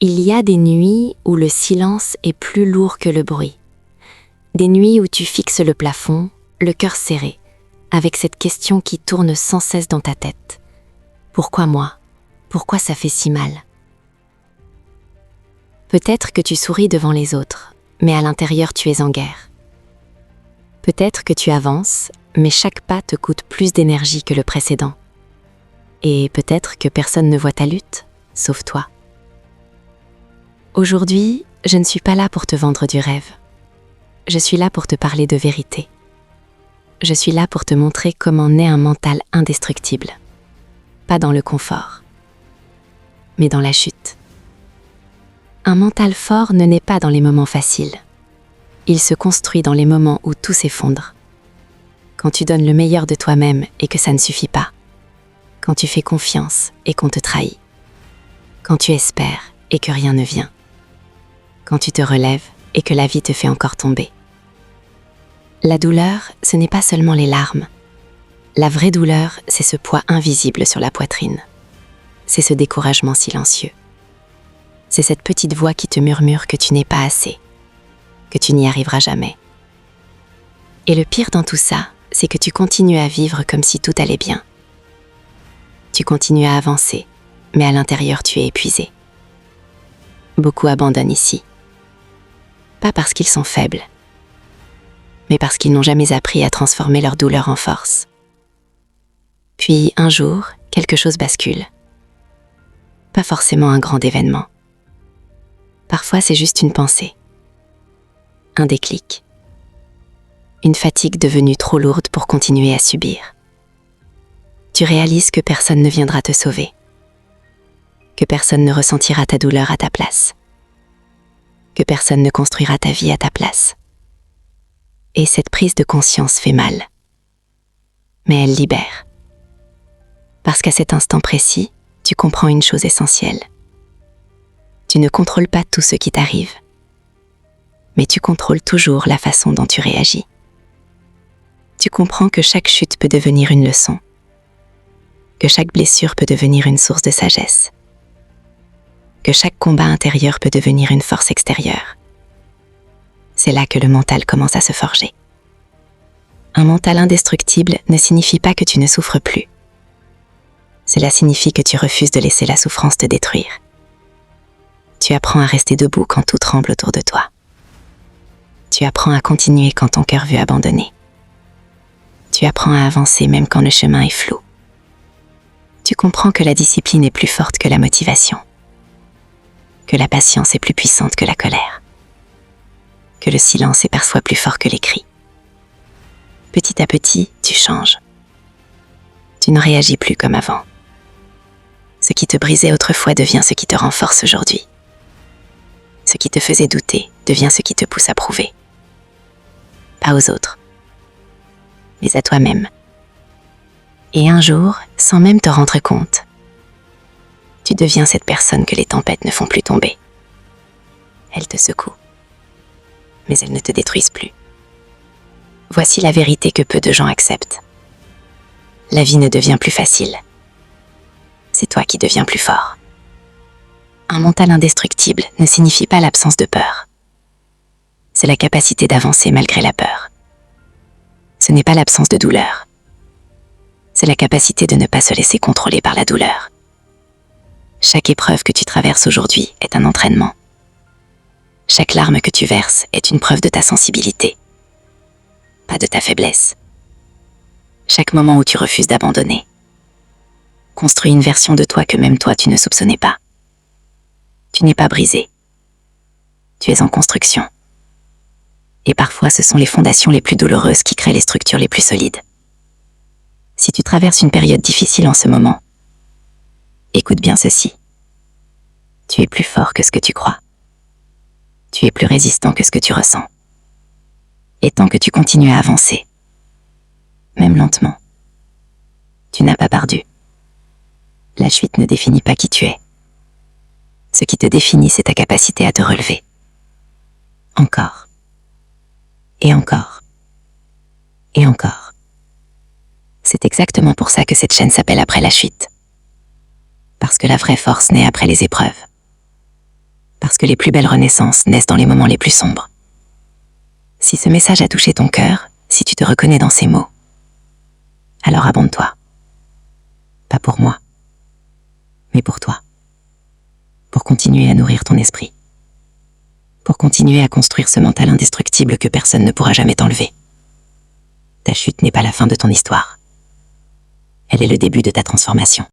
Il y a des nuits où le silence est plus lourd que le bruit. Des nuits où tu fixes le plafond, le cœur serré, avec cette question qui tourne sans cesse dans ta tête. Pourquoi moi? Pourquoi ça fait si mal? Peut-être que tu souris devant les autres, mais à l'intérieur tu es en guerre. Peut-être que tu avances, mais chaque pas te coûte plus d'énergie que le précédent. Et peut-être que personne ne voit ta lutte, sauf toi. Aujourd'hui, je ne suis pas là pour te vendre du rêve. Je suis là pour te parler de vérité. Je suis là pour te montrer comment naît un mental indestructible. Pas dans le confort, mais dans la chute. Un mental fort ne naît pas dans les moments faciles. Il se construit dans les moments où tout s'effondre. Quand tu donnes le meilleur de toi-même et que ça ne suffit pas. Quand tu fais confiance et qu'on te trahit. Quand tu espères et que rien ne vient. Quand tu te relèves et que la vie te fait encore tomber. La douleur, ce n'est pas seulement les larmes. La vraie douleur, c'est ce poids invisible sur la poitrine. C'est ce découragement silencieux. C'est cette petite voix qui te murmure que tu n'es pas assez, que tu n'y arriveras jamais. Et le pire dans tout ça, c'est que tu continues à vivre comme si tout allait bien. Tu continues à avancer, mais à l'intérieur tu es épuisé. Beaucoup abandonnent ici. Pas parce qu'ils sont faibles, mais parce qu'ils n'ont jamais appris à transformer leur douleur en force. Puis un jour, quelque chose bascule. Pas forcément un grand événement. Parfois c'est juste une pensée. Un déclic. Une fatigue devenue trop lourde pour continuer à subir. Tu réalises que personne ne viendra te sauver. Que personne ne ressentira ta douleur à ta place. Que personne ne construira ta vie à ta place. Et cette prise de conscience fait mal. Mais elle libère. Parce qu'à cet instant précis, tu comprends une chose essentielle. Tu ne contrôles pas tout ce qui t'arrive, mais tu contrôles toujours la façon dont tu réagis. Tu comprends que chaque chute peut devenir une leçon, que chaque blessure peut devenir une source de sagesse, que chaque combat intérieur peut devenir une force extérieure. C'est là que le mental commence à se forger. Un mental indestructible ne signifie pas que tu ne souffres plus. Cela signifie que tu refuses de laisser la souffrance te détruire. Tu apprends à rester debout quand tout tremble autour de toi. Tu apprends à continuer quand ton cœur veut abandonner. Tu apprends à avancer même quand le chemin est flou. Tu comprends que la discipline est plus forte que la motivation. Que la patience est plus puissante que la colère. Que le silence est parfois plus fort que les cris. Petit à petit, tu changes. Tu ne réagis plus comme avant. Ce qui te brisait autrefois devient ce qui te renforce aujourd'hui. Ce qui te faisait douter devient ce qui te pousse à prouver. Pas aux autres, mais à toi-même. Et un jour, sans même te rendre compte, tu deviens cette personne que les tempêtes ne font plus tomber. Elles te secouent, mais elles ne te détruisent plus. Voici la vérité que peu de gens acceptent. La vie ne devient plus facile. C'est toi qui deviens plus fort. Un mental indestructible ne signifie pas l'absence de peur. C'est la capacité d'avancer malgré la peur. Ce n'est pas l'absence de douleur. C'est la capacité de ne pas se laisser contrôler par la douleur. Chaque épreuve que tu traverses aujourd'hui est un entraînement. Chaque larme que tu verses est une preuve de ta sensibilité, pas de ta faiblesse. Chaque moment où tu refuses d'abandonner construit une version de toi que même toi tu ne soupçonnais pas. Tu n'es pas brisé. Tu es en construction. Et parfois ce sont les fondations les plus douloureuses qui créent les structures les plus solides. Si tu traverses une période difficile en ce moment, écoute bien ceci. Tu es plus fort que ce que tu crois. Tu es plus résistant que ce que tu ressens. Et tant que tu continues à avancer, même lentement, tu n'as pas perdu. La chute ne définit pas qui tu es. Ce qui te définit, c'est ta capacité à te relever. Encore. Et encore. Et encore. C'est exactement pour ça que cette chaîne s'appelle Après la chute. Parce que la vraie force naît après les épreuves. parce que les plus belles renaissances naissent dans les moments les plus sombres. Si ce message a touché ton cœur, si tu te reconnais dans ces mots, alors abonde-toi. Pas pour moi, mais pour toi. Pour continuer à nourrir ton esprit. Pour continuer à construire ce mental indestructible que personne ne pourra jamais t'enlever. Ta chute n'est pas la fin de ton histoire. Elle est le début de ta transformation.